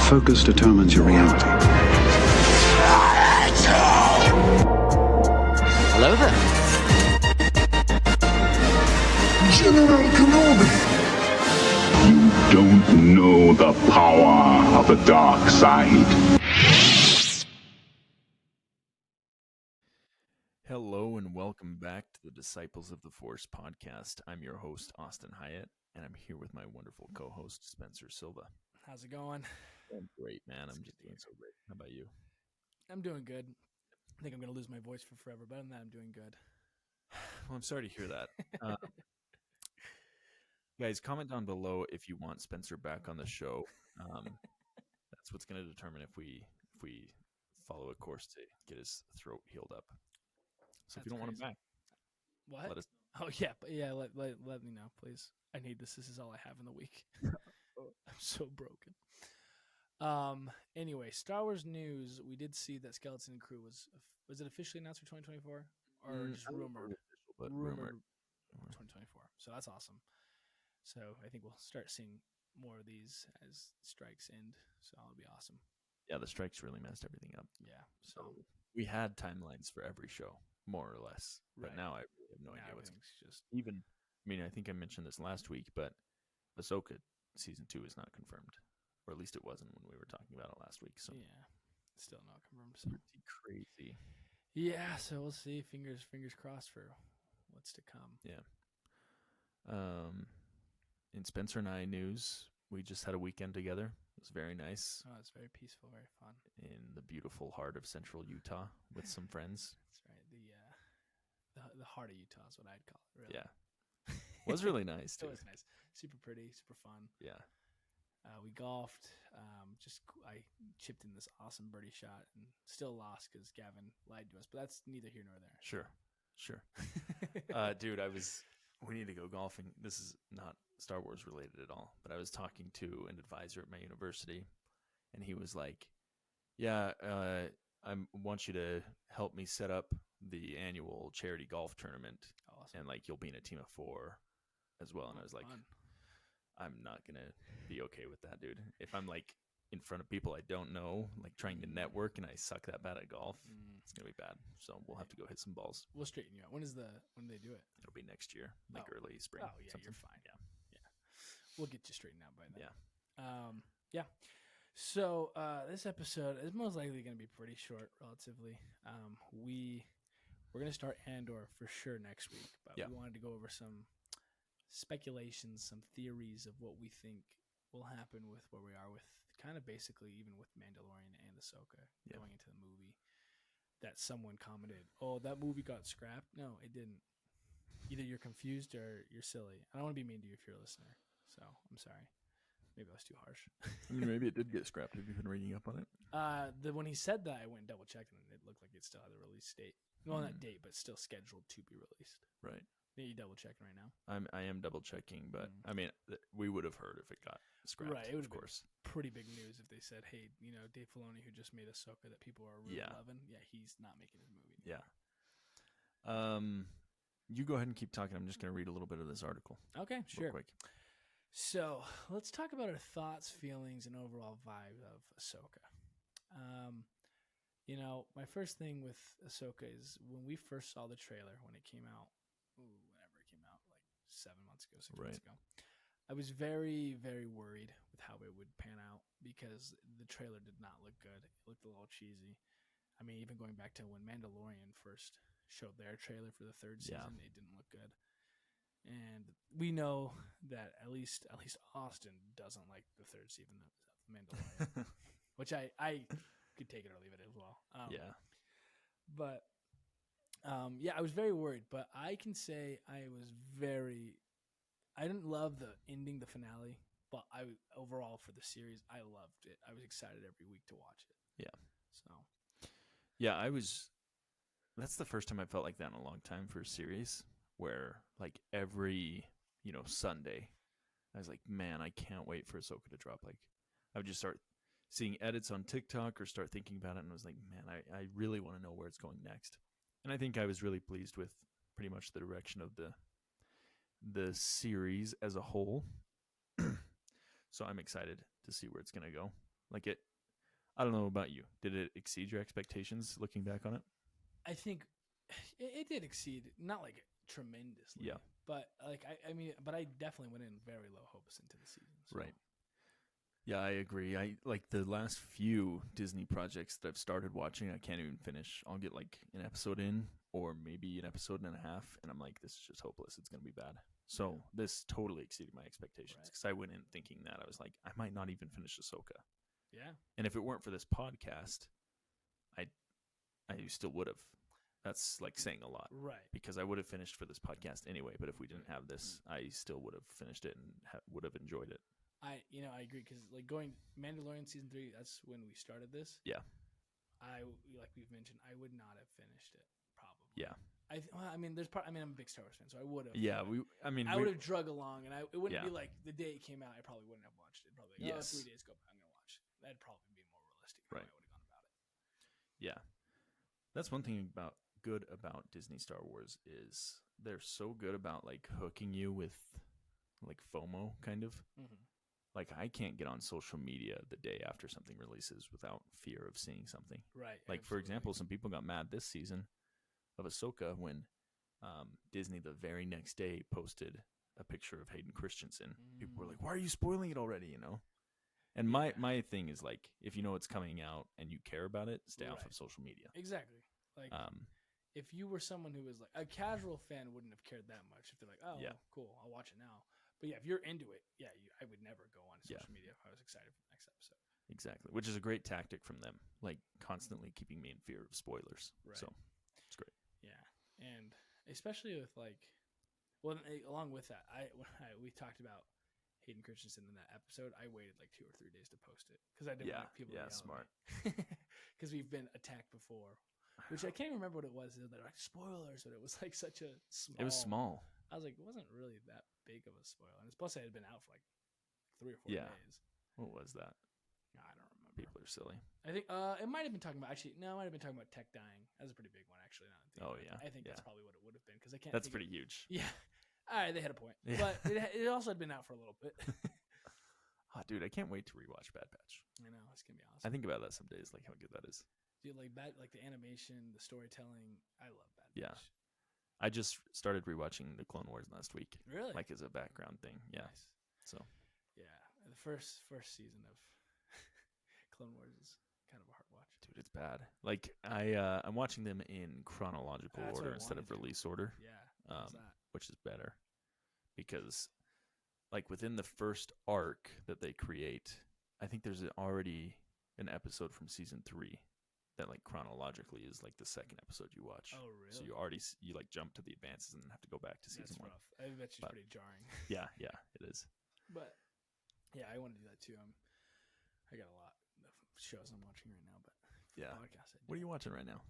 focus determines your reality. Hello there. General Kenobi! You don't know the power of the dark side. Hello and welcome back to the Disciples of the Force podcast. I'm your host, Austin Hyatt, and I'm here with my wonderful co-host, Spencer Silva. How's it going? I'm great, man. I'm just doing so great. How about you? I'm doing good. I think I'm going to lose my voice for forever, but other than that, I'm doing good. Well, I'm sorry to hear that. Guys, comment down below if you want Spencer back on the show. That's what's going to determine if we follow a course to get his throat healed up. So if you don't want him back, what? Let us. Oh yeah, but yeah. Let me know, please. I need this. This is all I have in the week. I'm so broken. Anyway, Star Wars news. We did see that Skeleton Crew was it officially announced for 2024 or just rumored? Rumored 2024. So that's awesome. So I think we'll start seeing more of these as strikes end. So that'll be awesome. Yeah, the strikes really messed everything up. Yeah. So we had timelines for every show, more or less. But right. now I really have no idea what's just even. I mean, I think I mentioned this last week, but Ahsoka season 2 is not confirmed, or at least it wasn't when we were talking about it last week. So yeah, still not confirmed. So pretty crazy. Yeah, so we'll see. Fingers crossed for what's to come. Yeah. In Spencer and I news, we just had a weekend together. It was very nice. Oh, it's very peaceful, very fun. In the beautiful heart of central Utah with some friends. That's right. The heart of Utah is what I'd call it, really. Yeah. It was really nice, too. It was nice. Super pretty, super fun. Yeah. We golfed. I chipped in this awesome birdie shot and still lost because Gavin lied to us, but that's neither here nor there. Sure. Dude, we need to go golfing. This is not Star Wars related at all, but I was talking to an advisor at my university, and he was like, yeah, I want you to help me set up the annual charity golf tournament. Awesome. And like, you'll be in a team of 4 as well. And I was like, fun. I'm not going to be okay with that, dude. If I'm like in front of people I don't know, like trying to network, and I suck that bad at golf, it's going to be bad. So we'll have to go hit some balls. We'll straighten you out. When do they do it? It'll be next year, like early spring. Oh, yeah, something. you're fine. Yeah. We'll get you straightened out by then. Yeah. So this episode is most likely going to be pretty short, relatively. We're going to start Andor for sure next week, but we wanted to go over some speculations, some theories of what we think will happen with where we are with kind of basically even with Mandalorian and Ahsoka going into the movie. That someone commented, "Oh, that movie got scrapped." No, it didn't. Either you're confused or you're silly. I don't want to be mean to you if you're a listener, so I'm sorry. Maybe I was too harsh. I mean, maybe it did get scrapped. Have you been reading up on it? When he said that, I went and double checked, and it looked like it still had a release date. Well, not date, but still scheduled to be released. Right. Are you double checking right now? I am double checking, but I mean, we would have heard if it got scrapped. Right. It would have of course. been pretty big news if they said, "Hey, Dave Filoni, who just made Ahsoka that people are really loving, he's not making his movie." Yeah. You go ahead and keep talking. I'm just going to read a little bit of this article. Okay, sure. Real quick. So let's talk about our thoughts, feelings, and overall vibe of Ahsoka. My first thing with Ahsoka is when we first saw the trailer, when it came out, whenever it came out, like 7 months ago, 6 months ago, I was very, very worried with how it would pan out because the trailer did not look good. It looked a little cheesy. I mean, even going back to when Mandalorian first showed their trailer for the 3rd season, it didn't look good. And we know that at least Austin doesn't like the 3rd season of Mandalorian, which I could take it or leave it as well. But I was very worried. But I can say I didn't love the ending, the finale, but overall for the series, I loved it. I was excited every week to watch it. Yeah. So. Yeah, that's the first time I felt like that in a long time for a series where like every, Sunday I was like, man, I can't wait for Ahsoka to drop. Like I would just start seeing edits on TikTok or start thinking about it. And I was like, man, I really want to know where it's going next. And I think I was really pleased with pretty much the direction of the series as a whole. So I'm excited to see where it's going to go. Like it. I don't know about you. Did it exceed your expectations looking back on it? I think it did exceed, not like tremendously. Yeah. But like I mean, but I definitely went in very low hopes into the season. So. Right. Yeah, I agree. I like the last few Disney projects that I've started watching, I can't even finish. I'll get like an episode in or maybe an episode and a half, and I'm like, this is just hopeless. It's going to be bad. So this totally exceeded my expectations because I went in thinking that. I was like, I might not even finish Ahsoka. Yeah. And if it weren't for this podcast, I still would have. That's like saying a lot. Right. Because I would have finished for this podcast anyway, but if we didn't have this, I still would have finished it and would have enjoyed it. I agree because like going Mandalorian season 3, that's when we started this. Yeah. Like we've mentioned, I would not have finished it probably. Yeah. I'm a big Star Wars fan, so I would have. Yeah, I would have drug along, and it wouldn't be like the day it came out. I probably wouldn't have watched it. Probably like, 3 days go by, I'm gonna watch it. That'd probably be more realistic. Right. I would have gone about it. Yeah, that's one thing good about Disney Star Wars is they're so good about like hooking you with like FOMO kind of. Mm-hmm. Like I can't get on social media the day after something releases without fear of seeing something. Right. Like for example, some people got mad this season of Ahsoka when Disney the very next day posted a picture of Hayden Christensen. People were like, "Why are you spoiling it already?" You know. And my thing is like, if you know it's coming out and you care about it, stay off of social media. Exactly. Like, if you were someone who was like a casual fan, wouldn't have cared that much. If they're like, "Oh, cool, I'll watch it now." But yeah, if you're into it, I would never go on social media if I was excited for the next episode. Exactly, which is a great tactic from them, like constantly keeping me in fear of spoilers. Right. So it's great. Yeah, and especially with like, well, along with that, we talked about Hayden Christensen in that episode. I waited like 2 or 3 days to post it because I didn't want people to yell smart. Because we've been attacked before, which I can't remember what it was. They're like spoilers, but it was like such a small. It was small. I was like, it wasn't really that big of a spoiler. And plus, it had been out for like 3 or 4 days. What was that? I don't remember. People are silly. I think it might have been talking about it might have been talking about tech dying. That was a pretty big one, actually. Now I think that's probably what it would have been because I can't. That's pretty huge. Yeah. All right, they had a point, but it also had been out for a little bit. Oh, dude, I can't wait to rewatch Bad Batch. I know it's gonna be awesome. I think about that some days, like how good that is. Dude, like the animation, the storytelling. I love Bad Batch. Yeah. I just started rewatching the Clone Wars last week. Really? Like as a background thing. Yeah. Nice. So. Yeah, the first season of Clone Wars is kind of a hard watch. Dude, it's bad. Like I'm watching them in chronological order instead of release order. Yeah. Which is better because, like within the first arc that they create, I think there's already an episode from season 3. That like chronologically is like the second episode you watch. Oh, really? So you like jump to the advances and then have to go back to season 1. Rough. I bet it's pretty jarring. Yeah, it is. But yeah, I want to do that too. I got a lot of shows I'm watching right now, but for the podcast, what are you watching right now?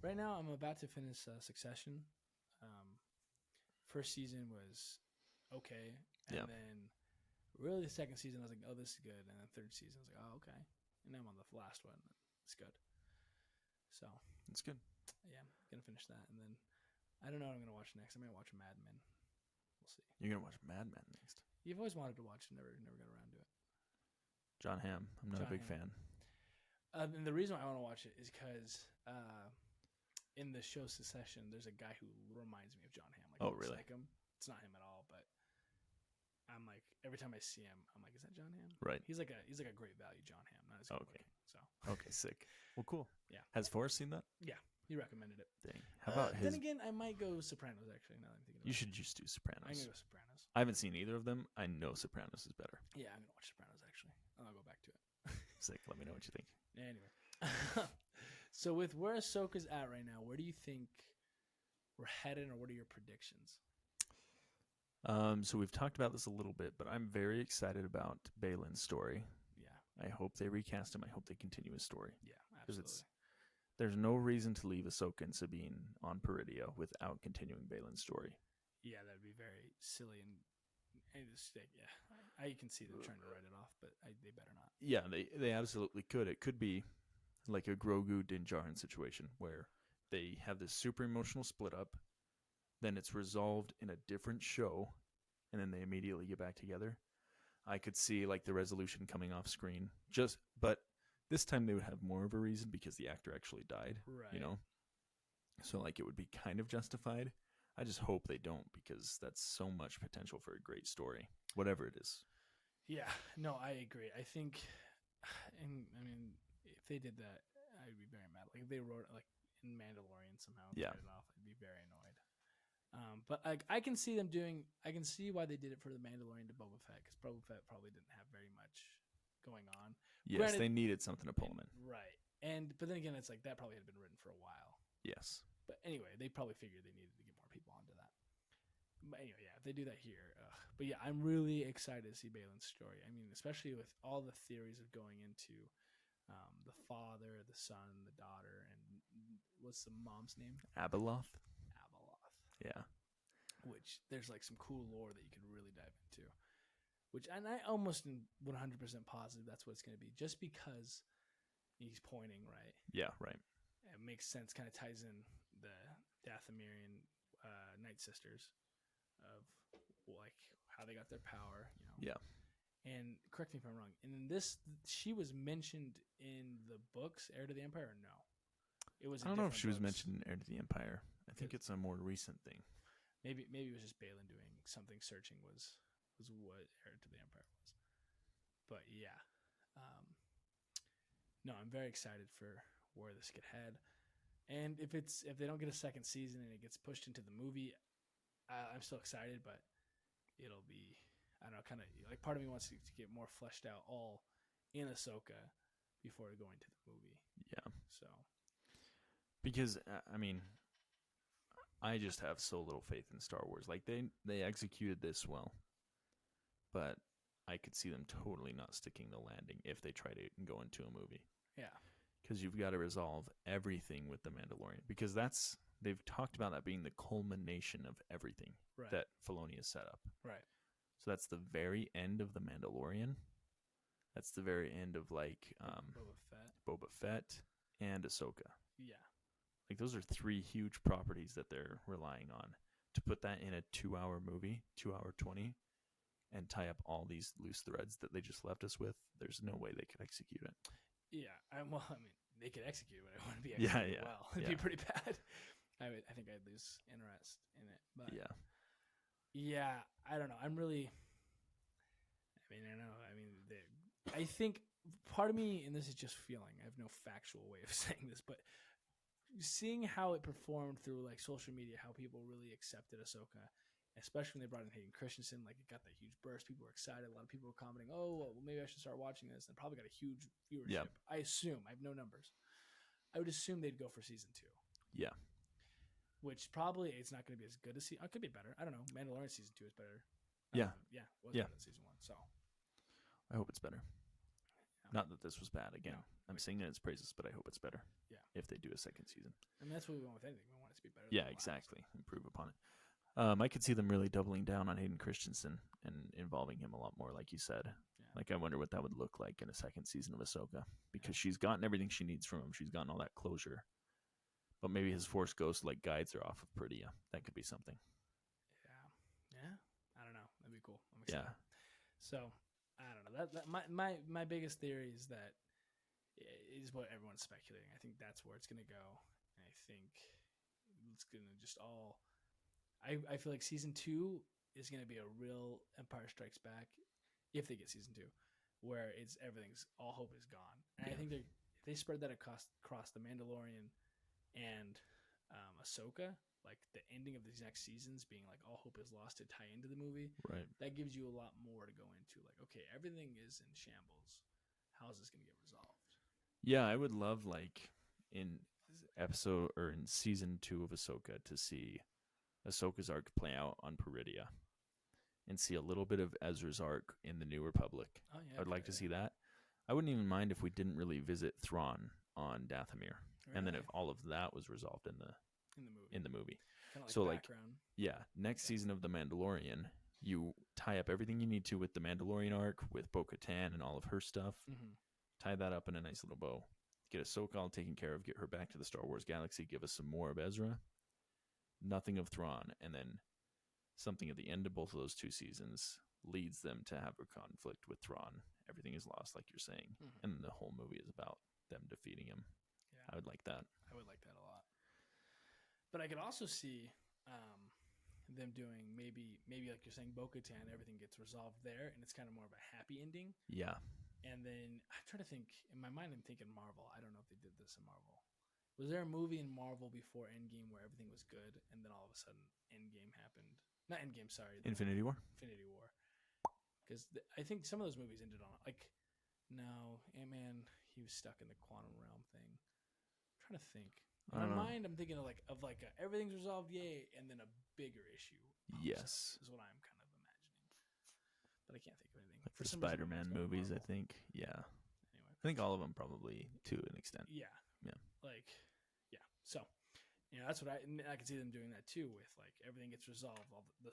Right now, I'm about to finish Succession. First season was okay, and then really the second season I was like, oh, this is good, and then third season I was like, oh, okay, and now I'm on the last one. It's good. So it's good. Yeah, I'm gonna finish that, and then I don't know what I'm gonna watch next. I might watch Mad Men. We'll see. You're gonna watch Mad Men next? You've always wanted to watch it, never got around to it. John Hamm. I'm not a big fan. And the reason why I want to watch it is because in the show Succession, there's a guy who reminds me of John Hamm. Like, really? Like him. It's not him at all, but I'm like every time I see him, I'm like, is that John Hamm? Right. He's like a great value John Hamm, not as good looking. So okay, sick. Well, cool. Yeah. Has Forrest seen that? Yeah, he recommended it. Dang. How about his? Then again, I might go Sopranos. Actually, now that I'm thinking. You should just do Sopranos. I'm gonna go Sopranos. I haven't seen either of them. I know Sopranos is better. Yeah, I'm gonna watch Sopranos actually. I'll go back to it. Sick. Let me know what you think. Anyway, so with where Ahsoka's at right now, where do you think we're headed, or what are your predictions? So we've talked about this a little bit, but I'm very excited about Balin's story. Yeah. I hope they recast him. I hope they continue his story. Yeah, absolutely. There's no reason to leave Ahsoka and Sabine on Peridia without continuing Balin's story. Yeah, that'd be very silly and just I can see them trying to write it off, but they better not. Yeah, they absolutely could. It could be like a Grogu Din Djarin situation where they have this super emotional split up, then it's resolved in a different show, and then they immediately get back together. I could see like the resolution coming off screen. But this time they would have more of a reason because the actor actually died. Right. You know, so like it would be kind of justified. I just hope they don't because that's so much potential for a great story, whatever it is. Yeah, no, I agree. I think, and I mean, if they did that, I'd be very mad. Like if they wrote it like in Mandalorian somehow, and Yeah. cut it off, I'd be very annoyed. But I can see them doing. I can see why they did it for the Mandalorian to Boba Fett because Boba Fett probably didn't have very much going on. Yes, Granted- they needed something to pull him in. Right, but then again, it's like that probably had been written for a while. Yes. But anyway, they probably figured they needed to get more people onto that. But anyway, yeah, if they do that here, but yeah, I'm really excited to see Balin's story. I mean, especially with all the theories of going into the father, the son, the daughter, and what's the mom's name? Abeloth. Abeloth. Yeah. Which there's like some cool lore that you could really dive into. And I almost am 100% positive that's what it's going to be, just because he's pointing right. Yeah. Right. It makes sense. Kind of ties in the Dathomirian Night Sisters of like how they got their power. You know. Yeah. And correct me if I'm wrong. And in this, she was mentioned in the books, Heir to the Empire, or no? It was. I don't know if she was books. mentioned in Heir to the Empire. I think it's a more recent thing. Maybe it was just Balin doing something. Searching was what Heir to the Empire was. But yeah, no, I'm very excited for where this could head. And if they don't get a second season and it gets pushed into the movie, I'm still excited. But it'll be, I don't know, kind of like part of me wants to get more fleshed out all in Ahsoka before going to the movie. Yeah. So Because I mean, I just have so little faith in Star Wars. Like they executed this well, but I could see them totally not sticking the landing if they try to go into a movie. yeah, Because you've got to resolve everything with the Mandalorian. Because they've talked about that being the culmination of everything right, that Filoni has set up. right, So that's the very end of the Mandalorian. That's the very end of like Boba Fett and Ahsoka. yeah. Like those are three huge properties that they're relying on to put that in a 2-hour movie, 2-hour 20, and tie up all these loose threads that they just left us with. There's no way they could execute it. Yeah, I mean, they could execute it, but it wouldn't be Yeah, executed yeah, well. It'd yeah. be pretty bad. I think I'd lose interest in it. But Yeah. I don't know. I'm really. I think part of me, and this is just feeling. I have no factual way of saying this, but seeing how it performed through like social media, how people really accepted Ahsoka, especially when they brought in Hayden Christensen, like it got that huge burst. People were excited. A lot of people were commenting, "Oh, well, maybe I should start watching this." And probably got a huge viewership. Yeah. I assume. I have no numbers. I would assume they'd go for season 2. Yeah. Which probably it's not going to be as good as it could be better. I don't know. Mandalorian season 2 is better. Yeah. Yeah. It was Yeah. better than season 1. So I hope it's better. yeah. Not that this was bad. Again, No. I'm singing its praises, but I hope it's better. Yeah. If they do a second season. I mean, that's what we want with anything. We want it to be better. Yeah, than the last. exactly. Improve upon it. I could see them really doubling down on Hayden Christensen and involving him a lot more, like you said. Yeah. Like, I wonder what that would look like in a second season of Ahsoka, because she's gotten everything she needs from him. She's gotten all that closure. But maybe his Force Ghost like guides her off of Peridia. That could be something. Yeah. I don't know. That'd be cool. I'm excited. Yeah. So I don't know. That my biggest theory is that is what everyone's speculating. I think that's where it's going to go. And I think it's going to just all. I feel like season 2 is going to be a real Empire Strikes Back if they get season 2, where it's everything's all hope is gone. And I think if they spread that across the Mandalorian and Ahsoka, like the ending of these next seasons being like all hope is lost to tie into the movie, Right. that gives you a lot more to go into. Like, okay, everything is in shambles. How is this going to get resolved? Yeah, I would love like in episode or in season 2 of Ahsoka to see Ahsoka's arc play out on Peridia and see a little bit of Ezra's arc in the New Republic. Oh yeah, I'd like to see that. I wouldn't even mind if we didn't really visit Thrawn on Dathomir, and then if all of that was resolved in the movie. Kinda like so background. Next season of The Mandalorian, you tie up everything you need to with the Mandalorian arc, with Bo-Katan and all of her stuff. Mm-hmm. Tie that up in a nice little bow. Get Ahsoka all taken care of. Get her back to the Star Wars galaxy. Give us some more of Ezra. Nothing of Thrawn, and then something at the end of both of those 2 seasons leads them to have a conflict with Thrawn. Everything is lost, like you're saying, and the whole movie is about them defeating him. Yeah, I would like that. I would like that a lot. But I could also see them doing maybe like you're saying, Bo-Katan, everything gets resolved there, and it's kind of more of a happy ending. Yeah. And then I'm trying to think. In my mind, I'm thinking Marvel. I don't know if they did this in Marvel. Was there a movie in Marvel before Endgame where everything was good, and then all of a sudden Endgame happened? Not Endgame, sorry. Infinity War? Infinity War. Because I think some of those movies ended on, like, no, Ant-Man, he was stuck in the quantum realm thing. I'm trying to think. In my mind, I'm thinking of like everything's resolved, yay, and then a bigger issue. Yes. Is what I'm kind of imagining. But I can't think of anything. Like the Spider-Man movies, I think. Yeah. Anyway. I think all of them probably to an extent. Yeah. Yeah. Like, yeah. So, that's what I can see them doing that too with like everything gets resolved. All the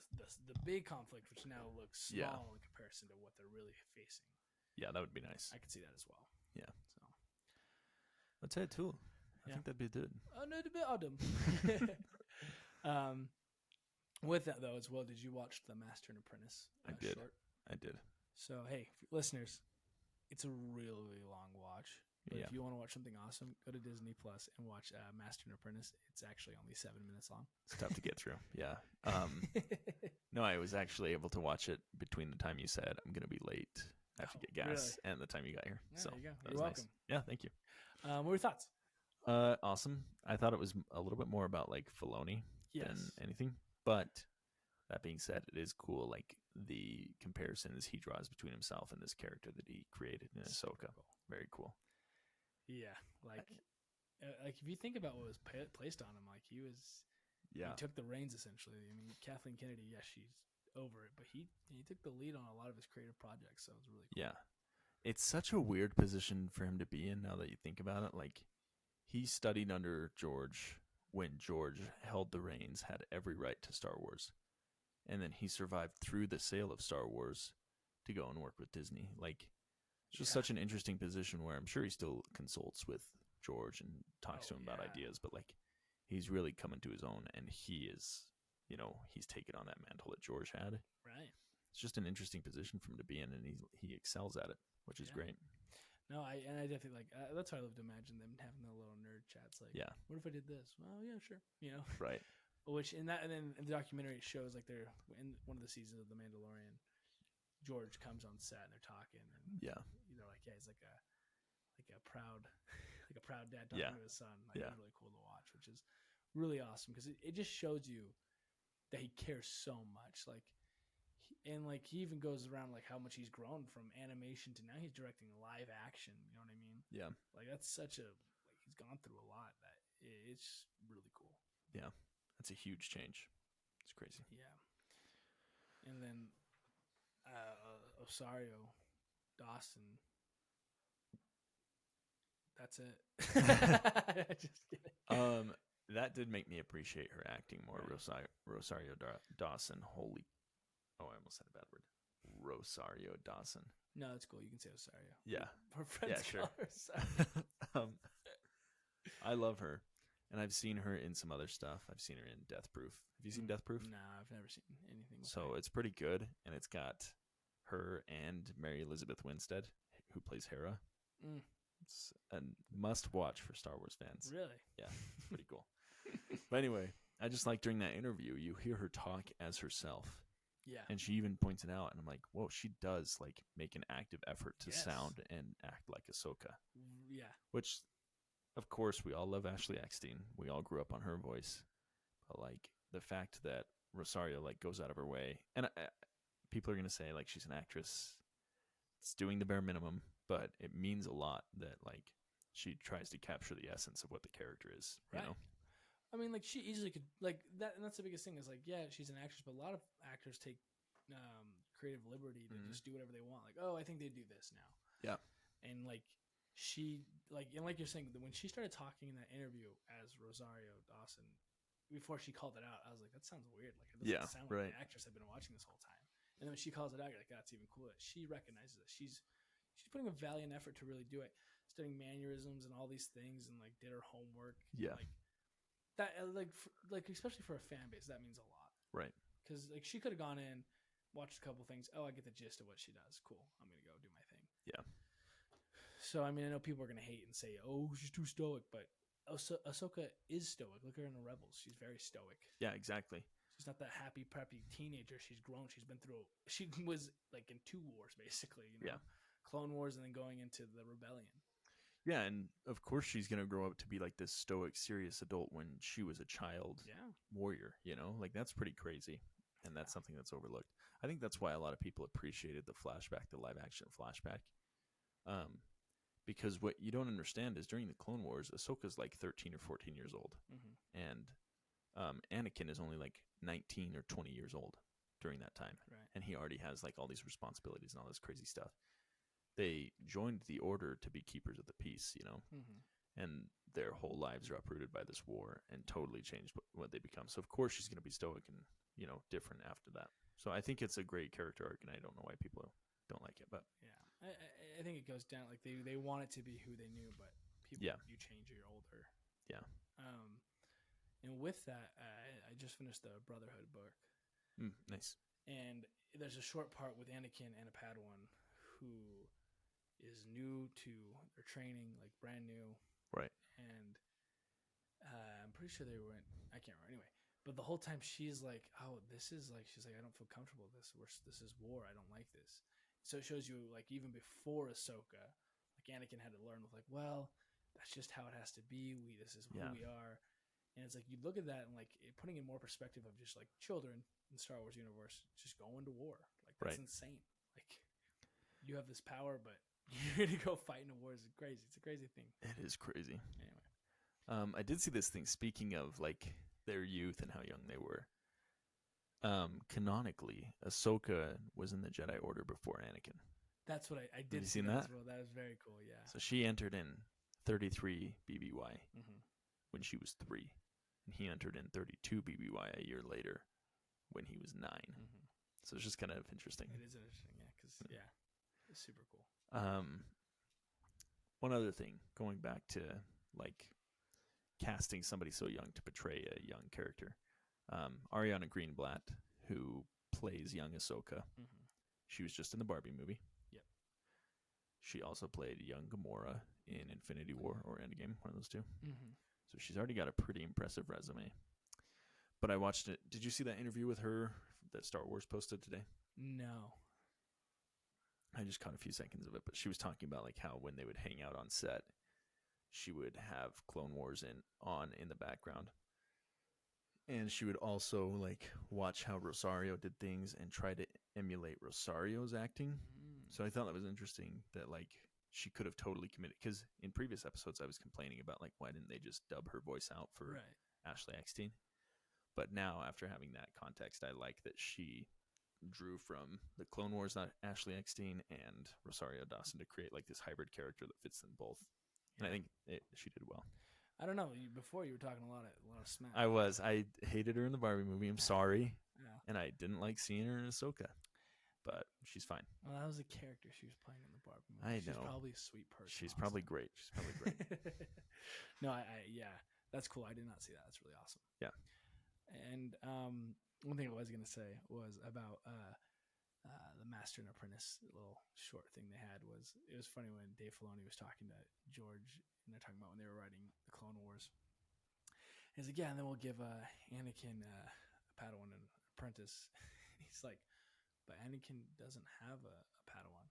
big conflict, which now looks small in comparison to what they're really facing. Yeah, that would be nice. I could see that as well. Yeah. So, I'd say it too. I think that'd be good. Oh, no, a bit Adam. With that though, as well, did you watch The Master and Apprentice? I did. Short? I did. So hey, listeners, it's a really, really long watch. But if you want to watch something awesome, go to Disney Plus and watch Master and Apprentice. It's actually only 7 minutes long. It's tough to get through. Yeah. No, I was actually able to watch it between the time you said I'm going to be late. I have to get gas and the time you got here. Yeah, so there you go. that You're was welcome. Nice. Yeah, thank you. What were your thoughts? Awesome. I thought it was a little bit more about like Filoni than anything. But that being said, it is cool, like the comparisons he draws between himself and this character that he created in Ahsoka. Cool. Very cool. Yeah, like if you think about what was placed on him, like he took the reins essentially. I mean, Kathleen Kennedy, yes, she's over it, but he took the lead on a lot of his creative projects, so it was really cool. Yeah, it's such a weird position for him to be in now that you think about it. Like he studied under George when George held the reins, had every right to Star Wars, and then he survived through the sale of Star Wars to go and work with Disney. Like. It's just such an interesting position where I'm sure he still consults with George and talks to him about ideas, but like he's really coming to his own, and he is, he's taken on that mantle that George had. Right. It's just an interesting position for him to be in, and he excels at it, which is great. No, I definitely like that's why I love to imagine them having the little nerd chats. Like, what if I did this? Well, yeah, sure. Right. Which and then in the documentary it shows like they're in one of the seasons of The Mandalorian. George comes on set and they're talking, and they're like, he's like a proud dad talking to his son. Like, it's really cool to watch, which is really awesome because it just shows you that he cares so much. Like, he even goes around like how much he's grown from animation to now he's directing live action. You know what I mean? Yeah. Like that's he's gone through a lot. That it's really cool. Yeah, that's a huge change. It's crazy. Yeah. And then. Rosario Dawson. That's it. Just kidding. That did make me appreciate her acting more. Right. Rosario Dawson. Holy, I almost said a bad word. Rosario Dawson. No, it's cool. You can say Rosario. Yeah. Her friends sure. I love her, and I've seen her in some other stuff. I've seen her in Death Proof. Have you seen Death Proof? No, I've never seen anything. So it's pretty good, and it's got her and Mary Elizabeth Winstead, who plays Hera. It's a must-watch for Star Wars fans. Really? Yeah, it's pretty cool. But anyway, I just like during that interview, you hear her talk as herself. Yeah. And she even points it out, and I'm like, whoa, she does like make an active effort to sound and act like Ahsoka. Yeah. Which, of course, we all love Ashley Eckstein. We all grew up on her voice. But like the fact that Rosario like goes out of her way, and people are going to say like she's an actress. It's doing the bare minimum, but it means a lot that like she tries to capture the essence of what the character is. You know? I mean, like she easily could like that, and that's the biggest thing is like, yeah, she's an actress, but a lot of actors take creative liberty to just do whatever they want. Like, oh, I think they do this now. Yeah, and like she like and like you're saying, when she started talking in that interview as Rosario Dawson, before she called it out, I was like, that sounds weird. Like, it doesn't sound like the actress I've been watching this whole time. And then when she calls it out, you're like, that's even cooler. She recognizes that she's putting a valiant effort to really do it, studying mannerisms and all these things, and like did her homework. Yeah, like that, like especially for a fan base, that means a lot. Right. Because like she could have gone in, watched a couple things. Oh, I get the gist of what she does. Cool. I'm gonna go do my thing. Yeah. So I mean, I know people are gonna hate and say, "Oh, she's too stoic," but Ahsoka is stoic. Look at her in the Rebels. She's very stoic. Yeah, exactly. She's not that happy, preppy teenager. She's grown. She's been through. She was like in 2 wars, basically. You know? Yeah. Clone Wars, and then going into the Rebellion. Yeah, and of course she's gonna grow up to be like this stoic, serious adult when she was a child Yeah. warrior. You know, like that's pretty crazy, and that's something that's overlooked. I think that's why a lot of people appreciated the flashback, the live action flashback. Because what you don't understand is during the Clone Wars, Ahsoka's like 13 or 14 years old, and Anakin is only like 19 or 20 years old during that time, Right. and he already has like all these responsibilities and all this crazy stuff. They joined the Order to be keepers of the peace, you know, and their whole lives are uprooted by this war and totally changed what they become. So of course she's going to be stoic and, you know, different after that. So I think it's a great character arc, and I don't know why people don't like it, but Yeah. I think it goes down like they want it to be who they knew, but people, you change, you're older. Yeah. And with that, I just finished the Brotherhood book. Nice. And there's a short part with Anakin and a Padawan who is new to their training, like brand new. Right. And I'm pretty sure they went, I can't remember anyway. But the whole time she's like, oh, this is like, she's like, I don't feel comfortable with this. This is war. I don't like this. So it shows you like even before Ahsoka, like Anakin had to learn with like, well, that's just how it has to be. This is who we are. And it's like, you look at that and like putting in more perspective of just like children in the Star Wars universe, just going to war. Like that's insane. Like you have this power, but you're going to go fight in a war. It's crazy. It's a crazy thing. It is crazy. Anyway. I did see this thing, speaking of like their youth and how young they were. Canonically, Ahsoka was in the Jedi Order before Anakin. That's what I did. Have you seen that? As well. That was very cool. Yeah. So she entered in 33 BBY when she was 3, and he entered in 32 BBY a year later when he was 9. So it's just kind of interesting. It is interesting, yeah, because it's super cool. One other thing, going back to like casting somebody so young to portray a young character. Ariana Greenblatt, who plays young Ahsoka, she was just in the Barbie movie. Yep. She also played young Gamora in Infinity War or Endgame, one of those two. So she's already got a pretty impressive resume. But I watched it. Did you see that interview with her that Star Wars posted today? No. I just caught a few seconds of it, but she was talking about like how when they would hang out on set, she would have Clone Wars on in the background. And she would also like watch how Rosario did things and try to emulate Rosario's acting. So I thought that was interesting that like she could have totally committed, because in previous episodes I was complaining about like why didn't they just dub her voice out for Ashley Eckstein? But now after having that context, I like that she drew from the Clone Wars Ashley Eckstein and Rosario Dawson to create like this hybrid character that fits them both. And I think she did well. I don't know. Before you were talking a lot of smack. I hated her in the Barbie movie. I'm sorry. Yeah. And I didn't like seeing her in Ahsoka. But she's fine. Well, that was a character she was playing in the Barbie movie. I She's know. probably a sweet person. She's probably great. She's probably great. No, yeah. That's cool. I did not see that. That's really awesome. Yeah. And one thing I was going to say was about the Master and Apprentice little short thing they had was, it was funny when Dave Filoni was talking to George, and they're talking about when they were writing the Clone Wars. He's like, yeah, and then we'll give Anakin a Padawan and apprentice. He's like, but Anakin doesn't have a Padawan.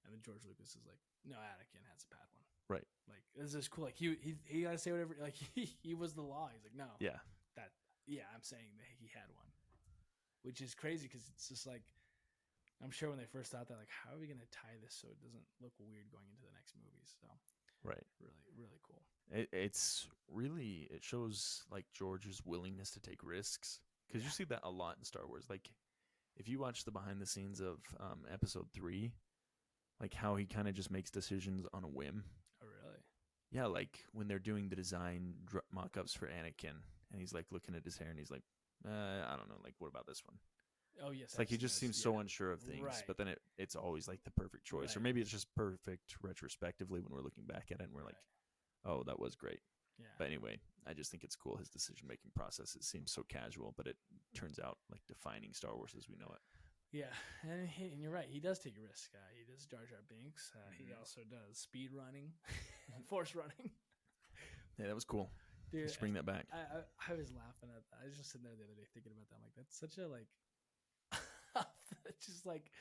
And then George Lucas is like, no, Anakin has a Padawan. Right. Like, this is cool. Like, he got to say whatever. Like, he was the law. He's like, no. Yeah. I'm saying that he had one. Which is crazy because it's just like, I'm sure when they first thought that, like, how are we going to tie this so it doesn't look weird going into the next movies? So, right. Really, really cool. It shows like George's willingness to take risks, because you see that a lot in Star Wars. Like, if you watch the behind the scenes of episode 3, like how he kind of just makes decisions on a whim. Oh, really? Yeah, like when they're doing the design mock-ups for Anakin, and he's like looking at his hair and he's like, I don't know, like what about this one? Oh, yes. It's like he just seems so unsure of things, right. But then it's always like the perfect choice. Right. Or maybe it's just perfect retrospectively when we're looking back at it and we're like, oh, that was great. Yeah. But anyway, I just think it's cool, his decision-making process. It seems so casual, but it turns out like defining Star Wars as we know it. Yeah, and you're right. He does take a risk. He does Jar Jar Binks. He Mhm. also does speed running, force running. Yeah, that was cool. Dude, Just bring that back. I was laughing at that. I was just sitting there the other day thinking about that. I'm like, that's such a like, just like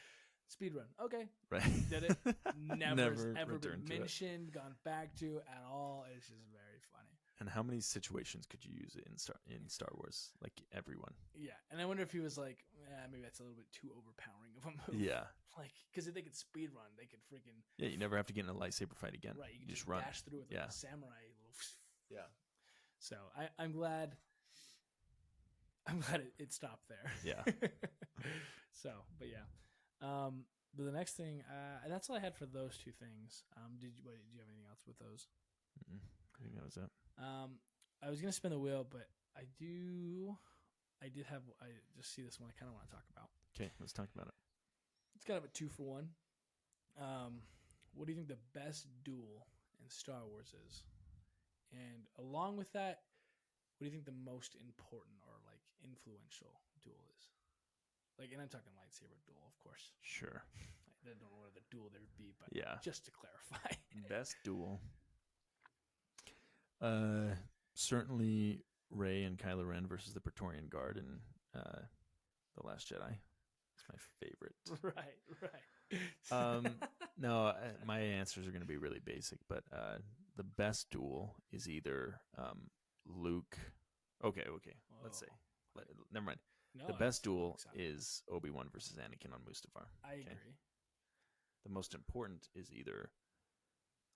speed run. Okay, Right. did it. Never ever been returned to it. mentioned, gone back to at all. It's just very funny. And how many situations could you use it in Star Wars? Like everyone. Yeah, and I wonder if he was like, maybe that's a little bit too overpowering of a move. Yeah. Like, because if they could speed run, they could freaking Yeah, you never have to get in a lightsaber fight again. right. You could just just run. dash through with like Yeah. a samurai little. Yeah. So I'm glad. I'm glad it stopped there. Yeah. So, but yeah. But the next thing, that's all I had for those two things. Did you have anything else with those? Mm-mm. I think that was it. I was gonna spin the wheel, but I just see this one I kind of want to talk about. Okay, let's talk about it. It's kind of a 2-for-1. What do you think the best duel in Star Wars is? And along with that, what do you think the most important or like influential duel is? Like, and I'm talking lightsaber duel, of course. Sure. I don't know what other duel there would be, but Yeah. just to clarify. Best duel. Certainly Rey and Kylo Ren versus the Praetorian Guard in The Last Jedi. It's my favorite. Right. No, my answers are going to be really basic, but the best duel is either Luke. Okay. Let's say. Never mind. No, The best I'm duel excited. is Obi-Wan versus Anakin on Mustafar. I agree. The most important is either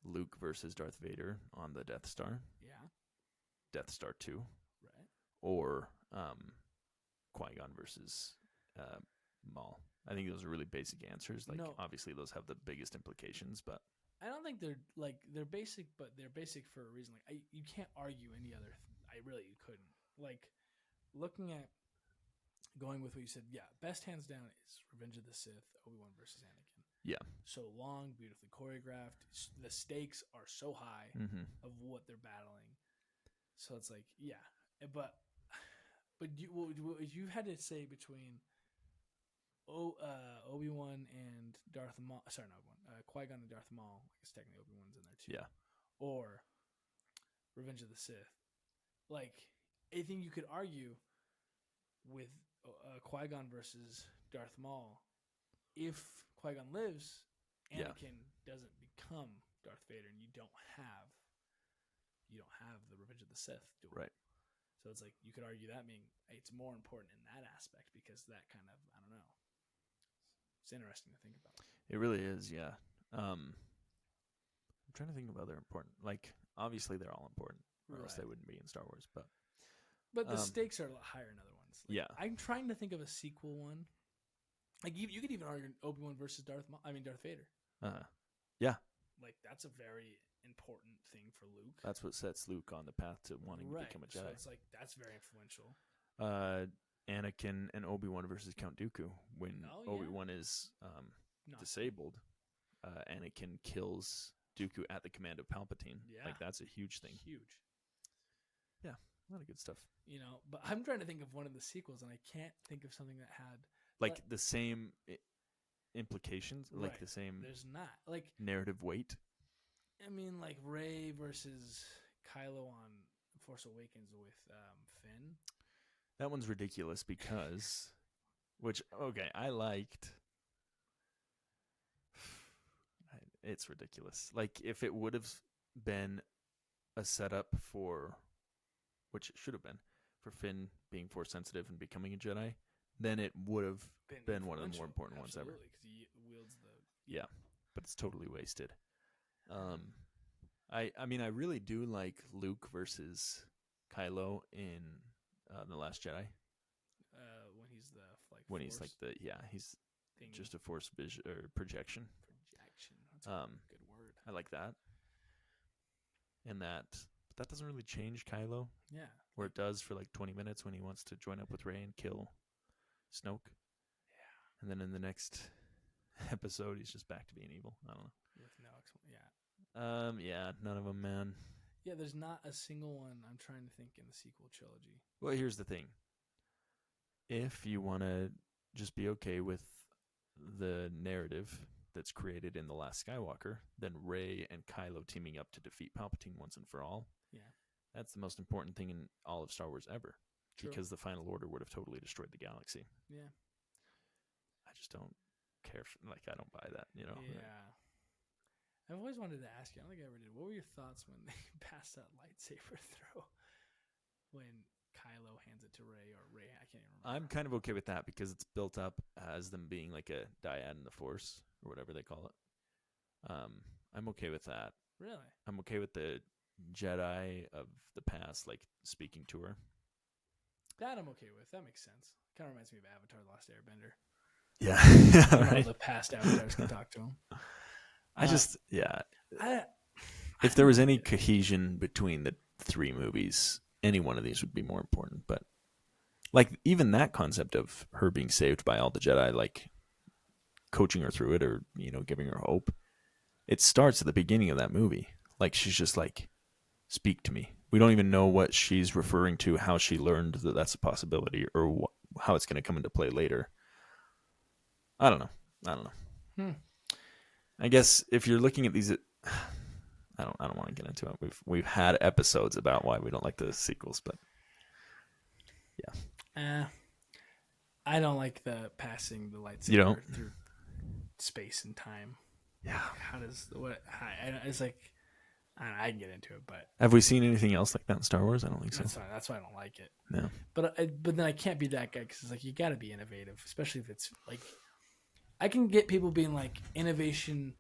Luke versus Darth Vader on the Death Star, Yeah. Death Star 2, Right. or Qui-Gon versus Maul. I think those are really basic answers. Like, No. obviously, those have the biggest implications, but I don't think they're basic, but they're basic for a reason. Like you can't argue any other. You couldn't. Like looking at going with what you said. Yeah, best hands down is Revenge of the Sith, Obi-Wan versus Anakin. yeah. So long, beautifully choreographed. The stakes are so high Mm-hmm. of what they're battling. So it's like, yeah, but you had to say between Obi-Wan and Darth Maul. Sorry, not Obi-Wan. Qui-Gon and Darth Maul. I guess technically Obi-Wan's in there too. Yeah. Or Revenge of the Sith. Like, I think you could argue with Qui-Gon versus Darth Maul. If Qui-Gon lives, Anakin doesn't become Darth Vader, and you don't have the Revenge of the Sith duel. Right. So it's like you could argue that being it's more important in that aspect because that kind of I don't know. It's interesting to think about. It really is, yeah. I'm trying to think of other important. Like, obviously, they're all important, or else they wouldn't be in Star Wars. But the stakes are a lot higher in other ones. Like, yeah. I'm trying to think of a sequel one. Like you could even argue Obi-Wan versus Darth Vader. Yeah. Like that's a very important thing for Luke. That's what sets Luke on the path to wanting to become a Jedi. So it's like that's very influential. Anakin and Obi-Wan versus Count Dooku. When Obi-Wan is disabled, Anakin kills Dooku at the command of Palpatine. Yeah. Like, that's a huge thing. Huge. Yeah, a lot of good stuff. You know, but I'm trying to think of one of the sequels, and I can't think of something that had like the same implications, like right. the same. There's not like narrative weight. I mean, like Rey versus Kylo on Force Awakens with Finn. That one's ridiculous because, I liked. It's ridiculous. Like, if it would have been a setup for, which it should have been, for Finn being Force sensitive and becoming a Jedi, then it would have been one of the more important ones ever. Because he wields the. Yeah, but it's totally wasted. I mean, I really do like Luke versus Kylo in The Last Jedi. When he's like he's thing. just a Force vision or projection. That's a good word. I like that. And but that doesn't really change Kylo. Yeah. Where it does for like 20 minutes when he wants to join up with Rey and kill Snoke. Yeah. And then in the next episode, he's just back to being evil. I don't know. With no explanation. Yeah, none of them, man. Yeah, there's not a single one I'm trying to think in the sequel trilogy. Well, here's the thing. If you want to just be okay with the narrative that's created in The Last Skywalker, then Rey and Kylo teaming up to defeat Palpatine once and for all. Yeah. That's the most important thing in all of Star Wars ever. True. Because the Final Order would have totally destroyed the galaxy. Yeah. I just don't care. I don't buy that, you know? Yeah. I've always wanted to ask you, I don't think I ever did. What were your thoughts when they passed that lightsaber throw? When Kylo hands it to Rey, or Rey, I can't even remember. I'm kind of okay with that because it's built up as them being like a dyad in the Force, or whatever they call it. I'm okay with that. Really? I'm okay with the Jedi of the past, like, speaking to her. That I'm okay with. That makes sense. Kind of reminds me of Avatar: The Last Airbender. Yeah. Right. The past avatars can talk to him. If there was any cohesion between the three movies, any one of these would be more important. But, like, even that concept of her being saved by all the Jedi, like, coaching her through it, or, you know, giving her hope, it starts at the beginning of that movie. Like, she's just like, speak to me. We don't even know what she's referring to, how she learned that that's a possibility, or how it's going to come into play later. I don't know. I guess if you're looking at these, I don't want to get into it. We've had episodes about why we don't like the sequels, but yeah. I don't like the passing the lightsaber You don't? through space and time. Yeah. It's like, I can get into it, but Have we seen anything else like that in Star Wars? I don't think so. that's why I don't like it. No. But then I can't be that guy, because it's like, you got to be innovative, especially if it's like, I can get people being like innovation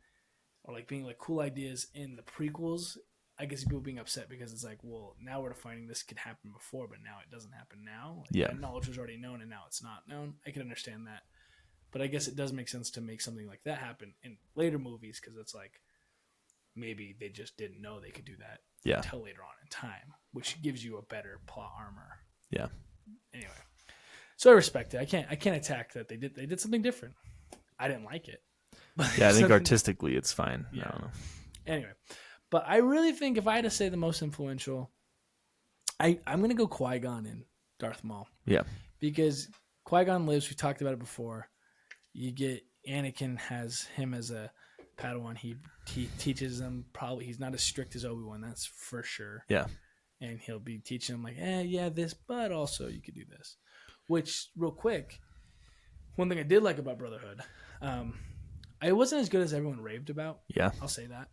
or like being like cool ideas in the prequels. I guess people being upset because it's like, well, now we're defining this could happen before, but now it doesn't happen now. Like, Yeah. that knowledge was already known and now it's not known. I can understand that. But I guess it does make sense to make something like that happen in later movies, because it's like, maybe they just didn't know they could do that until later on in time, which gives you a better plot armor. Yeah. Anyway, so I respect it. I can't attack that they did something different. I didn't like it. Yeah, I think artistically it's fine. Yeah. I don't know. Anyway, but I really think if I had to say the most influential, I'm going to go Qui-Gon and Darth Maul. Yeah. Because Qui-Gon lives. We talked about it before. You get Anakin has him as a Padawan. He teaches them. Probably he's not as strict as Obi-Wan, that's for sure. Yeah. And he'll be teaching them like, yeah, this, but also you could do this. Which, real quick, one thing I did like about Brotherhood, it wasn't as good as everyone raved about. Yeah. I'll say that.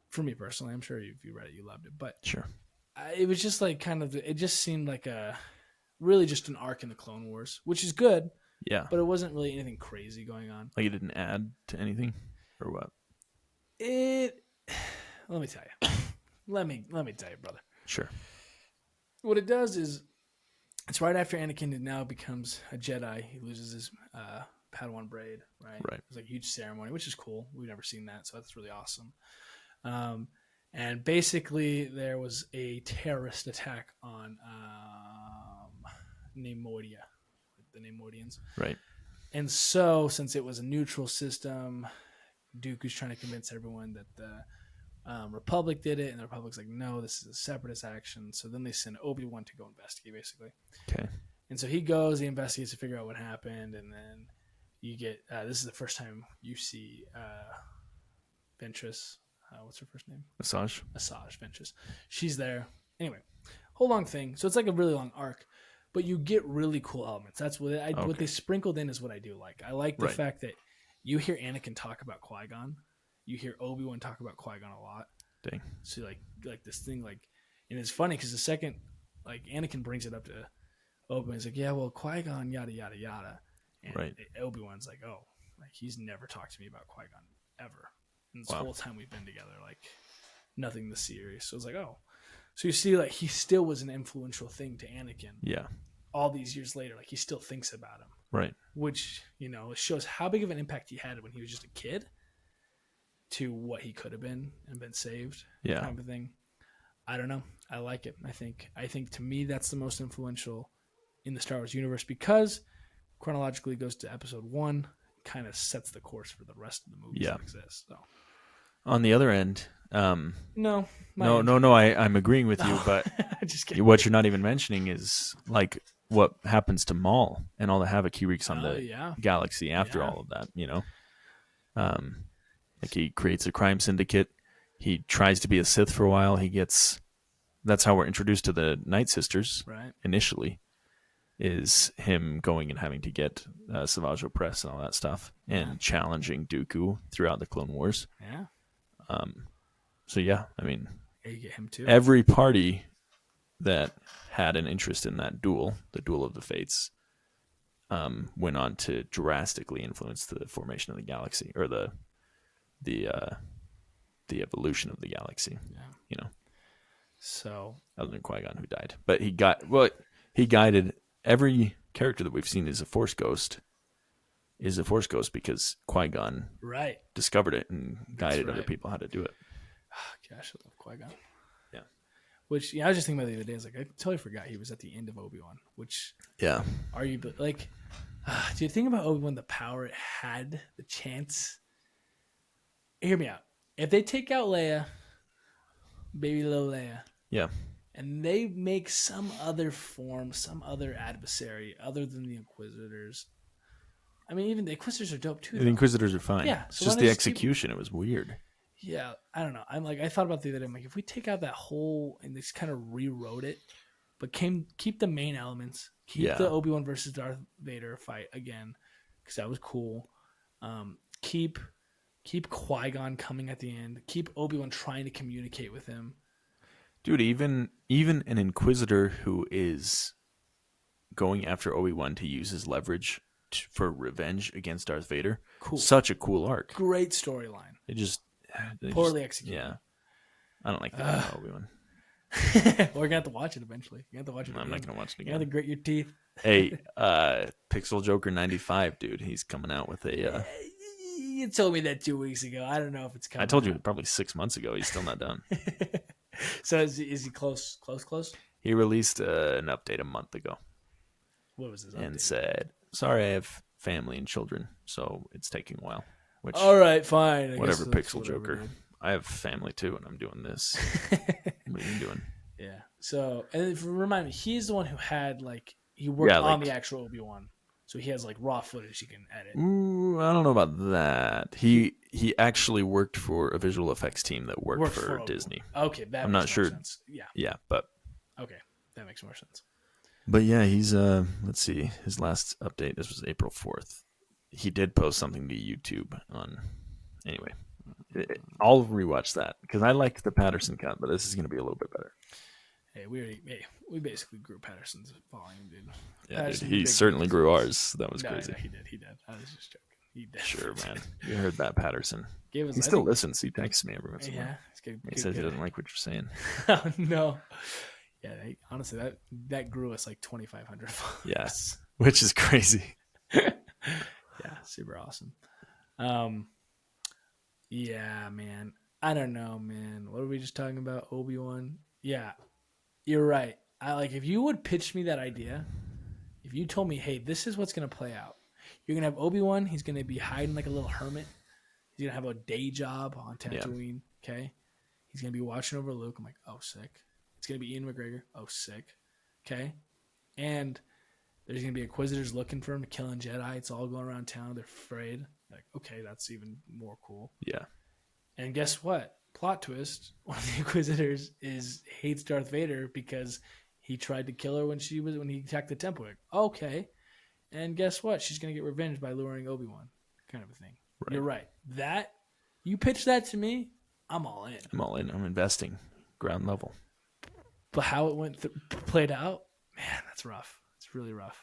For me personally, I'm sure if you read it, you loved it. But Sure. it was just like it just seemed like really just an arc in the Clone Wars, which is good. Yeah. But it wasn't really anything crazy going on. Like, it didn't add to anything, or what? Let me tell you. Let me tell you, brother. Sure. What it does is, it's right after Anakin now becomes a Jedi. He loses his Padawan braid, right? Right. It's like a huge ceremony, which is cool. We've never seen that, so that's really awesome. And basically, there was a terrorist attack on Neimoidia, the Neimoidians. Right. And so, since it was a neutral system, Dooku's trying to convince everyone that the Republic did it, and the Republic's like, no, this is a separatist action. So then they send Obi-Wan to go investigate, basically. Okay. And so he goes, he investigates to figure out what happened, and then you get, this is the first time you see Ventress. What's her first name? Asajj Ventress. She's there. Anyway, whole long thing. So it's like a really long arc, but you get really cool elements. That's what what they sprinkled in is what I do like. I like the fact that you hear Anakin talk about Qui-Gon. You hear Obi-Wan talk about Qui-Gon a lot. Dang. So like this thing, like, and it's funny because the second, like, Anakin brings it up to Obi-Wan, he's like, yeah, well, Qui-Gon, yada, yada, yada. And Obi-Wan's like, oh, like, he's never talked to me about Qui-Gon ever. And this whole time we've been together, like, nothing this serious. So it's like, oh. So you see, like, he still was an influential thing to Anakin. Yeah. All these years later, like, he still thinks about him. Right. Which, you know, shows how big of an impact he had when he was just a kid to what he could have been and been saved. Yeah. Kind of thing. I don't know. I like it. I think to me that's the most influential in the Star Wars universe, because chronologically it goes to episode 1, kind of sets the course for the rest of the movies that exist. So. On the other end, No, I'm agreeing with you, but just kidding. what you're not even mentioning is, like, what happens to Maul and all the havoc he wreaks on the yeah. galaxy after Yeah. all of that, you know? Like he creates a crime syndicate. He tries to be a Sith for a while. That's how we're introduced to the Night Sisters Right. initially, is him going and having to get Savage Opress and all that stuff and challenging Dooku throughout the Clone Wars. Yeah. So yeah, I mean, Yeah, you get him too. every party that had an interest in that duel, the Duel of the Fates, went on to drastically influence the formation of the galaxy, or the evolution of the galaxy. Yeah. You know, So other than Qui-Gon, who died, but he guided every character that we've seen is a Force ghost because Qui-Gon right. discovered it and guided other right. people how to do it. Gosh, I love Qui-Gon. Yeah. Which I was just thinking about the other day. I was like, I totally forgot he was at the end of Obi-Wan. Which Yeah. are you like? Do you think about Obi-Wan, the power it had, the chance? Hear me out. If they take out Leia, baby little Leia, Yeah. and they make some other form, some other adversary other than the Inquisitors. I mean, even the Inquisitors are dope too. The Inquisitors are fine. Yeah, It's so just why the not just keep- execution. It was weird. Yeah, I don't know. I thought about the other day. I'm like, if we take out that whole and just kind of rewrote it, but keep the main elements, keep the Obi-Wan versus Darth Vader fight again, because that was cool. Keep Qui-Gon coming at the end. Keep Obi-Wan trying to communicate with him. Dude, even an Inquisitor who is going after Obi-Wan to use his leverage for revenge against Darth Vader. Cool. Such a cool arc. Great storyline. They Poorly executed. Yeah. I don't like that Obi-Wan. We're gonna have to watch it eventually. You have to watch it. I'm not going to watch it You have to again. grit your teeth. Hey, Pixel Joker 95, dude. He's coming out with a... You told me that 2 weeks ago. I don't know if it's coming. I told you out. probably 6 months ago. He's still not done. So is he close? He released an update a month ago What was his and update? said, sorry, I have family and children, so it's taking a while. Which, All right, fine. I whatever, guess that's Pixel whatever, Joker. I have family too, and I'm doing this. dude. What are you doing? Yeah. So, and if you remind me, he's the one who had he worked Yeah, on like- the actual Obi-Wan, so he has raw footage he can edit. Ooh, I don't know about that. He actually worked for a visual effects team that worked for Obi-Wan. Disney. Okay, that I'm makes not more sure. sense. Yeah. Yeah, but Okay, that makes more sense. yeah, he's let's see, his last update. This was April 4th. He did post something to YouTube on. Anyway, I'll rewatch that because I like the Patterson cut, but this is going to be a little bit better. Hey, we basically grew Patterson's volume, dude. Yeah, dude, Patterson he big certainly difference. grew ours. That was No, crazy. no, he did. I was just joking. He did. Sure, man. You heard that, Patterson. Gave us, He I still think- listens. He texts me every once in a Yeah, while. it's good. He says he doesn't like what you're saying. Oh no. Yeah, honestly, that grew us 2,500 followers. Yes, which is crazy. Yeah, super awesome. Yeah, man. I don't know, man. What were we just talking about? Obi-Wan? Yeah, you're right. If you would pitch me that idea, if you told me, hey, this is what's going to play out. You're going to have Obi-Wan. He's going to be hiding like a little hermit. He's going to have a day job on Tatooine. Okay. He's going to be watching over Luke. I'm like, oh, sick. It's going to be Ian McGregor. Oh, sick. Okay. And there's going to be Inquisitors looking for him, killing Jedi. It's all going around town. They're afraid. Like, okay, that's even more cool. Yeah. And guess what? Plot twist: one of the Inquisitors hates Darth Vader because he tried to kill her when he attacked the temple. Like, okay, and guess what? She's gonna get revenge by luring Obi-Wan, kind of a thing. Right. You're right. That you pitch that to me, I'm all in. I'm all in. I'm investing. Ground level. But how it played out, man, that's rough. It's really rough.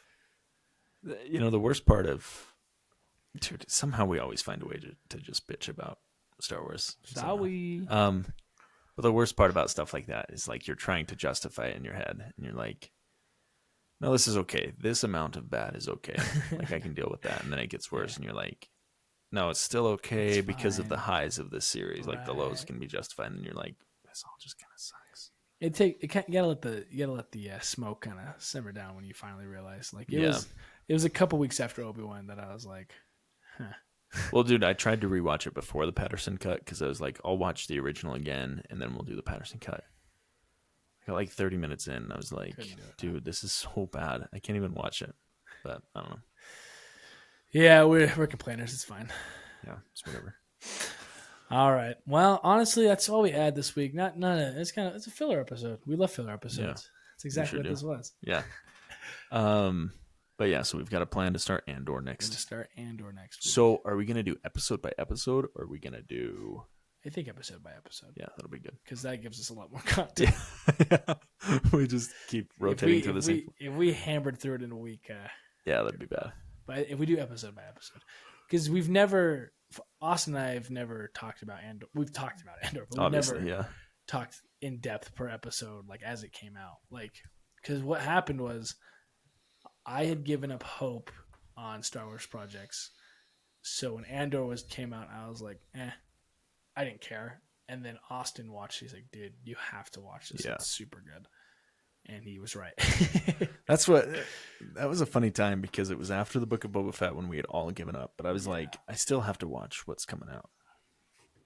You know, the worst part of... Dude, somehow we always find a way to just bitch about Star Wars. Shall we? But the worst part about stuff like that is you're trying to justify it in your head, and you're like, no, this is okay. This amount of bad is okay. I can deal with that. And then it gets worse, and you're like, no, it's still okay It's because of the fine. highs of this series. Like the lows Right. can be justified, and you're like, this all just kind of sucks. You gotta let the smoke kind of simmer down when you finally realize. It was a couple weeks after Obi-Wan that I was like, huh. Well, dude, I tried to rewatch it before the Patterson cut because I was like, I'll watch the original again, and then we'll do the Patterson cut. I got like 30 minutes in. I was like, Couldn't do it. dude, this is so bad. I can't even watch it. But I don't know. Yeah, we're complainers. It's fine. Yeah, it's whatever. All right. Well, honestly, that's all we had this week. It's a filler episode. We love filler episodes. Yeah, That's exactly what do. this was. Yeah. But yeah, so we've got a plan to start Andor We're next. gonna start Andor next week. So are we gonna do episode by episode, or are we gonna do? I think episode by episode. Yeah, that'll be good. Because that gives us a lot more content. Yeah. We just keep rotating through the same. If we hammered through it in a week, Yeah, that'd be bad. but if we do episode by episode, because Austin and I have never talked about Andor. We've talked about Andor, but we've Obviously, never yeah. talked in depth per episode, like as it came out. Like, because what happened was, I had given up hope on Star Wars projects. So when Andor came out, I was like, I didn't care. And then Austin watched. He's like, dude, you have to watch this. Yeah. It's super good. And he was right. That was a funny time because it was after the Book of Boba Fett when we had all given up. But I was like, I still have to watch what's coming out.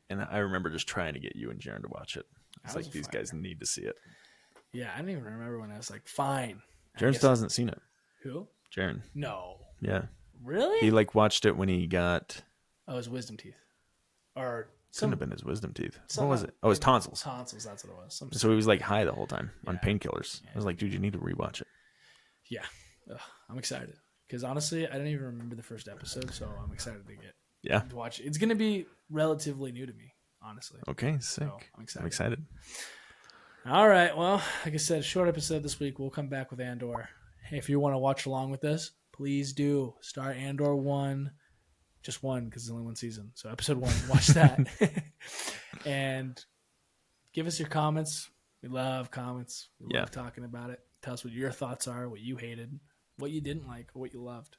And I remember just trying to get you and Jaron to watch it. It's like, these guys need to see it. Yeah, I don't even remember when I was like, fine. Jaron still hasn't seen it. Who? Jaron. No. Yeah. Really? He watched it when he got. Oh, his wisdom teeth. Or Couldn't have been his wisdom teeth. What some- was it? Oh, his tonsils. Tonsils, that's what it was. So he was like high the whole time on Yeah. painkillers. I was like, dude, you need to rewatch it. Yeah. Ugh, I'm excited. Because honestly, I didn't even remember the first episode, so I'm excited Yeah. to watch it. It's going to be relatively new to me, honestly. Okay, sick. So, I'm excited. I'm excited. All right. Well, like I said, short episode this week. We'll come back with Andor. Hey, if you want to watch along with us, please do. Start Andor 1. Just one, because it's only one season. So episode 1, watch that. And give us your comments. We love comments. We love talking about it. Tell us what your thoughts are, what you hated, what you didn't like, or what you loved.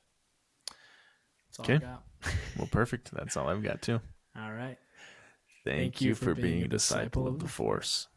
That's all I got. Well, perfect. That's all I've got too. All right. Thank you for being a disciple of the Force.